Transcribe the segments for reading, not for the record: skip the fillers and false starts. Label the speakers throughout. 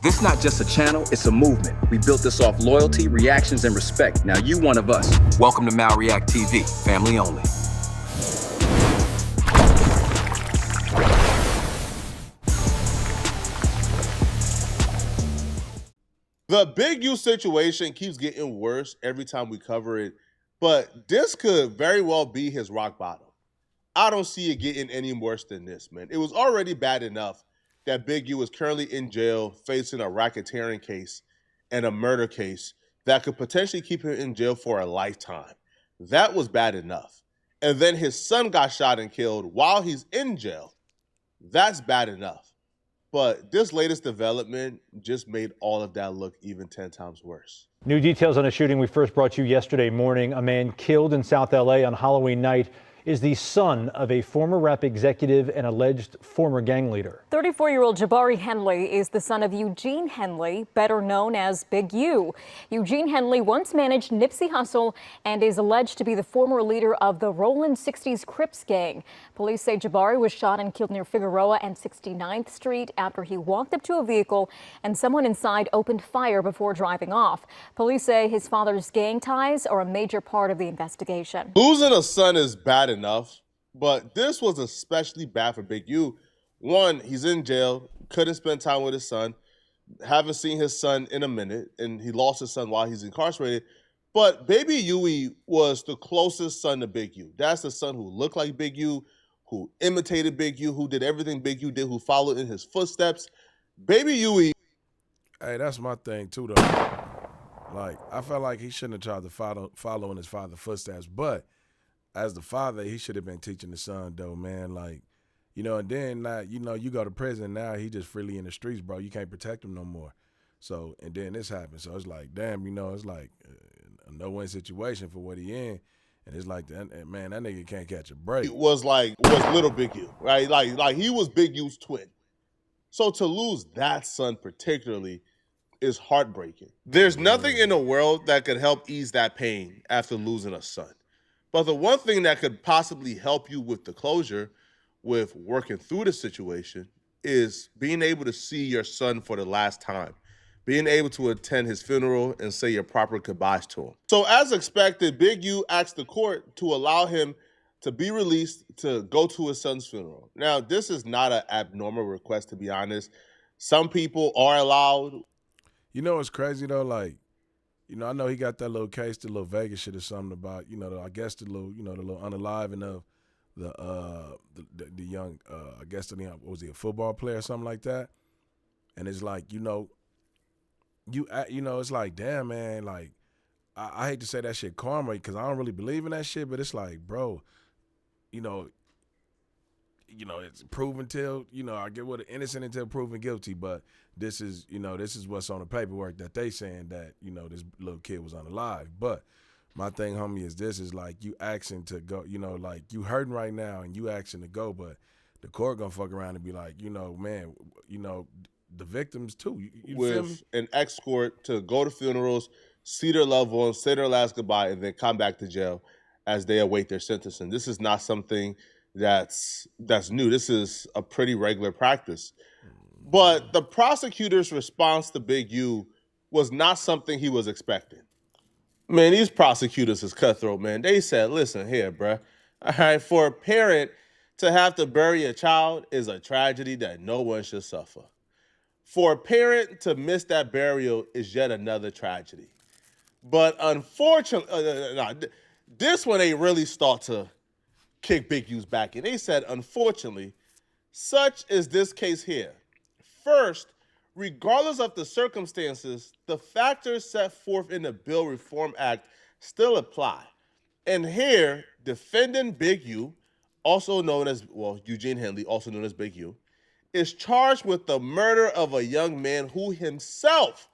Speaker 1: This not just a channel, it's a movement. We built this off loyalty, reactions, and respect. Now you one of us. Welcome to MalReactTV, family only.
Speaker 2: The Big U situation keeps getting worse every time we cover it, but this could very well be his rock bottom. I don't see it getting any worse than this, man. It was already bad enough that Big U is currently in jail facing a racketeering case and a murder case that could potentially keep him in jail for a lifetime. That was bad enough. And then his son got shot and killed while he's in jail. That's bad enough. But this latest development just made all of that look even 10 times worse.
Speaker 3: New details on a shooting we first brought you yesterday morning. A man killed in South LA on Halloween night is the son of a former rap executive and alleged former gang leader.
Speaker 4: 34-year-old Jabari Henley is the son of Eugene Henley, better known as Big U. Eugene Henley once managed Nipsey Hussle and is alleged to be the former leader of the Rollin' 60s Crips gang. Police say Jabari was shot and killed near Figueroa and 69th Street after he walked up to a vehicle and someone inside opened fire before driving off. Police say his father's gang ties are a major part of the investigation.
Speaker 2: Losing a son is bad enough, but this was especially bad for Big U. One, he's in jail, couldn't spend time with his son, haven't seen his son in a minute, and he lost his son while he's incarcerated. But Baby Huey was the closest son to Big U. That's the son who looked like Big U, who imitated Big U, who did everything Big U did, who followed in his footsteps. Baby Huey.
Speaker 5: Hey, that's my thing too, though. Like, I felt like he shouldn't have tried to follow in his father's footsteps, but as the father, he should have been teaching the son, though, man. Like, you know, and then, you go to prison, now he just freely in the streets, bro. You can't protect him no more. So, and then this happened. So it's like, damn, it's like a no-win situation for what he in. And it's like, man, that nigga can't catch a break.
Speaker 2: It was little Big U, right? Like he was Big U's twin. So to lose that son particularly is heartbreaking. There's nothing in the world that could help ease that pain after losing a son. But the one thing that could possibly help you with the closure, with working through the situation, is being able to see your son for the last time, being able to attend his funeral and say your proper goodbyes to him. So as expected, Big U asked the court to allow him to be released to go to his son's funeral. Now, this is not an abnormal request, to be honest. Some people are allowed.
Speaker 5: You know what's crazy, though? Like, I know he got that little case, the little Vegas shit or something about, I guess the little unaliving of the young, I guess, was he a football player or something like that? And it's like, it's like, damn, man, like, I hate to say that shit karma because I don't really believe in that shit, but it's like, bro, it's proven till, I get what innocent until proven guilty, but this is what's on the paperwork that they saying that, this little kid was unalive. But my thing, homie, is this is like you asking to go, like you hurting right now and you asking to go, but the court gonna fuck around and be like, man, the victims too. You
Speaker 2: with an escort to go to funerals, see their loved ones, say their last goodbye, and then come back to jail as they await their sentencing. This is not something that's new. This is a pretty regular practice. But the prosecutor's response to Big U was not something he was expecting. Man, these prosecutors is cutthroat, man. They said, listen here, bruh. All right, for a parent to have to bury a child is a tragedy that no one should suffer. For a parent to miss that burial is yet another tragedy. But unfortunately, this one they really start to kick Big U's back in. They said, unfortunately, such is this case here. First, regardless of the circumstances, the factors set forth in the Bill Reform Act still apply. And here, defendant Big U, also known as, Eugene Henley, also known as Big U, is charged with the murder of a young man who himself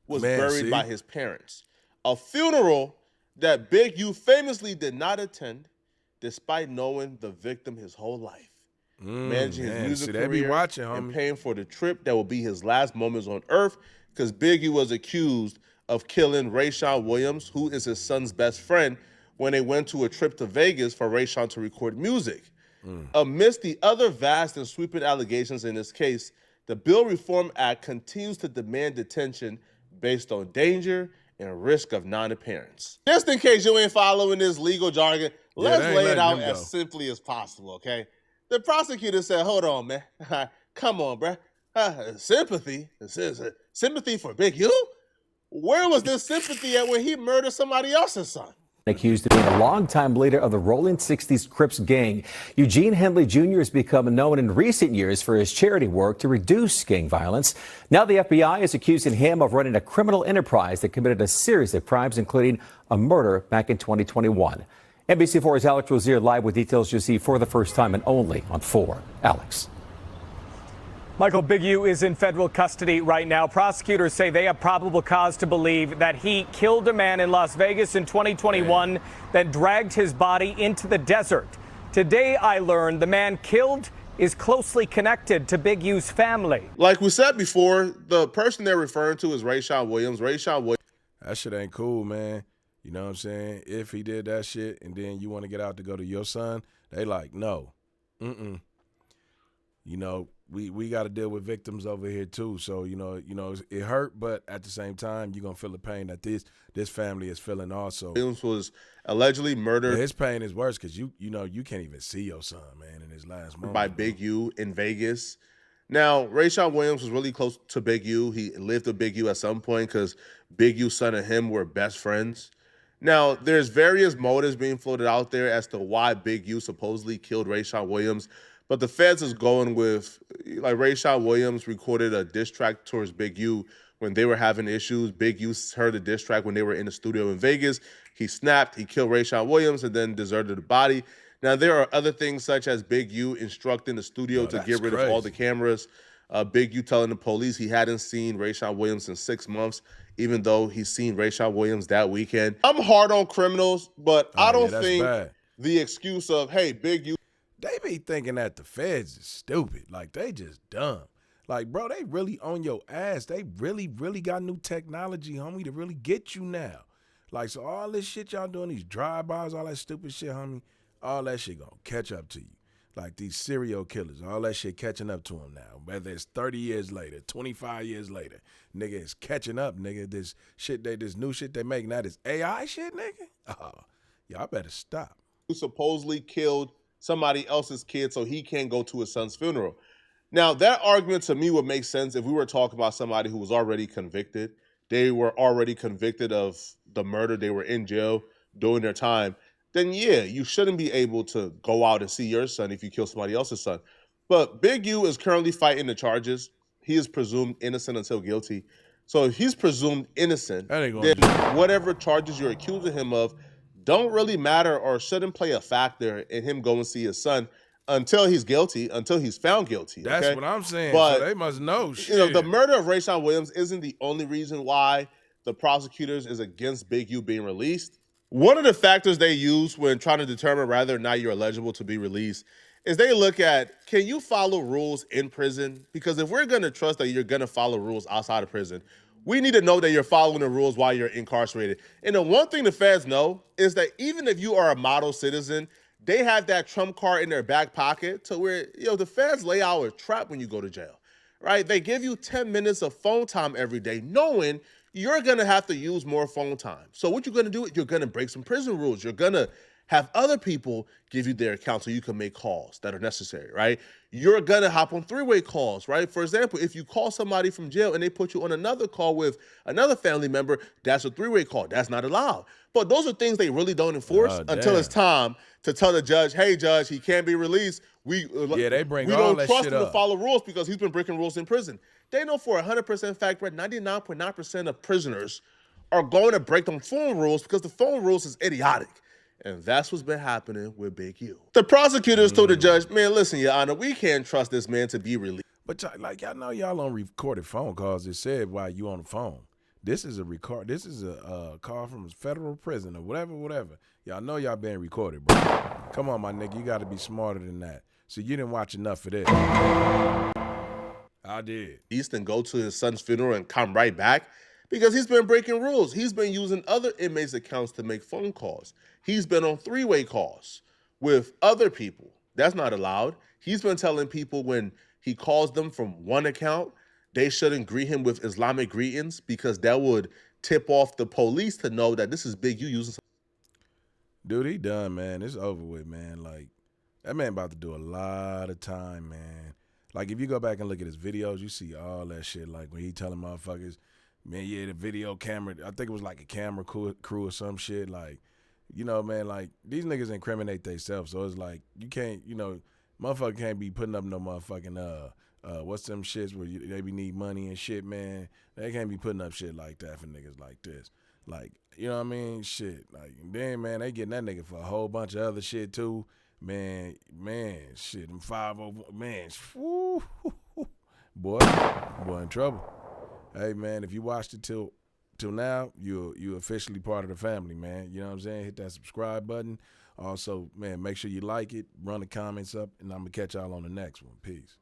Speaker 2: was buried by his parents. A funeral that Big U famously did not attend, despite knowing the victim his whole life. Managing his music career and paying for the trip that will be his last moments on earth, because Big U was accused of killing Rayshawn Williams, who is his son's best friend, when they went to a trip to Vegas for Rayshawn to record music. Amidst the other vast and sweeping allegations in this case, The Bail Reform Act continues to demand detention based on danger and risk of non-appearance. Just in case you ain't following this legal jargon, let's lay it out as simply as possible, okay? The prosecutor said, hold on, man. Come on, bruh. Sympathy? Sympathy for Big U? Where was this sympathy at when he murdered somebody else's son?
Speaker 6: Accused of being a longtime leader of the Rolling 60s Crips gang, Eugene Henley Jr. has become known in recent years for his charity work to reduce gang violence. Now the FBI is accusing him of running a criminal enterprise that committed a series of crimes, including a murder back in 2021. NBC4's Alex Rozier live with details you see for the first time and only on 4. Alex.
Speaker 7: Michael, Big U is in federal custody right now. Prosecutors say they have probable cause to believe that he killed a man in Las Vegas in 2021, then dragged his body into the desert. Today, I learned the man killed is closely connected to Big U's family.
Speaker 2: Like we said before, the person they're referring to is Rayshawn Williams.
Speaker 5: That shit ain't cool, man. You know what I'm saying? If he did that shit and then you want to get out to go to your son, they like, no. You know, we got to deal with victims over here too. So, you know, it hurt, but at the same time, you're going to feel the pain that this family is feeling also.
Speaker 2: Williams was allegedly murdered.
Speaker 5: But his pain is worse because you can't even see your son, man, in his last moment.
Speaker 2: By Big U in Vegas. Now, Rayshawn Williams was really close to Big U. He lived with Big U at some point because Big U's son and him were best friends. Now, there's various motives being floated out there as to why Big U supposedly killed Rayshawn Williams. But the feds is going with, like, Rayshawn Williams recorded a diss track towards Big U when they were having issues. Big U heard the diss track when they were in the studio in Vegas. He snapped, he killed Rayshawn Williams, and then deserted the body. Now, there are other things such as Big U instructing the studio to get rid of all the cameras. Big U telling the police he hadn't seen Rayshawn Williams in 6 months, even though he's seen Rayshawn Williams that weekend. I'm hard on criminals, but I don't think the excuse of, hey, Big U.
Speaker 5: They be thinking that the feds is stupid. Like, they just dumb. Like, bro, they really on your ass. They really, really got new technology, homie, to really get you now. Like, so all this shit y'all doing, these drive-bys, all that stupid shit, homie, all that shit gonna catch up to you. Like these serial killers, all that shit catching up to them now. Whether it's 30 years later, 25 years later, nigga, it's catching up, nigga. This new shit they make now, this AI shit, nigga. Oh, y'all better stop.
Speaker 2: Who supposedly killed somebody else's kid so he can't go to his son's funeral. Now, that argument to me would make sense if we were talking about somebody who was already convicted. They were already convicted of the murder. They were in jail doing their time. Then, yeah, you shouldn't be able to go out and see your son if you kill somebody else's son. But Big U is currently fighting the charges. He is presumed innocent until guilty. So if he's presumed innocent, then whatever charges you're accusing him of don't really matter or shouldn't play a factor in him going to see his son until he's guilty, until he's found guilty.
Speaker 5: That's what I'm saying.
Speaker 2: But,
Speaker 5: so they must know shit.
Speaker 2: You know, the murder of Rayshawn Williams isn't the only reason why the prosecutors is against Big U being released. One of the factors they use when trying to determine whether or not you're eligible to be released is they look at, can you follow rules in prison? Because if we're going to trust that you're going to follow rules outside of prison, we need to know that you're following the rules while you're incarcerated. And the one thing the feds know is that even if you are a model citizen, they have that trump card in their back pocket to where, the feds lay out a trap when you go to jail, right? They give you 10 minutes of phone time every day, knowing you're going to have to use more phone time. So what you're going to do is you're going to break some prison rules. You're going to have other people give you their account so you can make calls that are necessary, right? You're going to hop on three-way calls, right? For example, if you call somebody from jail and they put you on another call with another family member, that's a three-way call. That's not allowed. But those are things they really don't enforce until it's time to tell the judge, hey, judge, he can't be released. We don't trust him to follow rules because he's been breaking rules in prison. They know for 100% fact that 99.9% of prisoners are going to break them phone rules because the phone rules is idiotic. And that's what's been happening with Big U. The prosecutors told the judge, man, listen, Your Honor, we can't trust this man to be released.
Speaker 5: But y'all know y'all on recorded phone calls. It said while you on the phone. This is a call from a federal prison or whatever. Y'all know y'all being recorded, bro. Come on, my nigga, you got to be smarter than that. So you didn't watch enough of this. I did.
Speaker 2: Easton go to his son's funeral and come right back because he's been breaking rules. He's been using other inmates' accounts to make phone calls. He's been on three-way calls with other people. That's not allowed. He's been telling people when he calls them from one account, they shouldn't greet him with Islamic greetings because that would tip off the police to know that this is Big U using.
Speaker 5: Dude, he done, man. It's over with, man. Like, that man about to do a lot of time, man. Like, if you go back and look at his videos, you see all that shit. Like, when he telling motherfuckers, man, yeah, the video camera, I think it was like a camera crew or some shit. Like, you know, man, like, these niggas incriminate themselves. So it's like, you can't, you know, motherfucker can't be putting up no motherfucking, what's them shits where they be need money and shit, man. They can't be putting up shit like that for niggas like this. Like, you know what I mean? Shit. Like, then, man, they getting that nigga for a whole bunch of other shit, too. Man, shit, them 5-0, man, woo, boy in trouble. Hey, man, if you watched it till now, you officially part of the family, man. You know what I'm saying? Hit that subscribe button. Also, man, make sure you like it, run the comments up, and I'm going to catch y'all on the next one. Peace.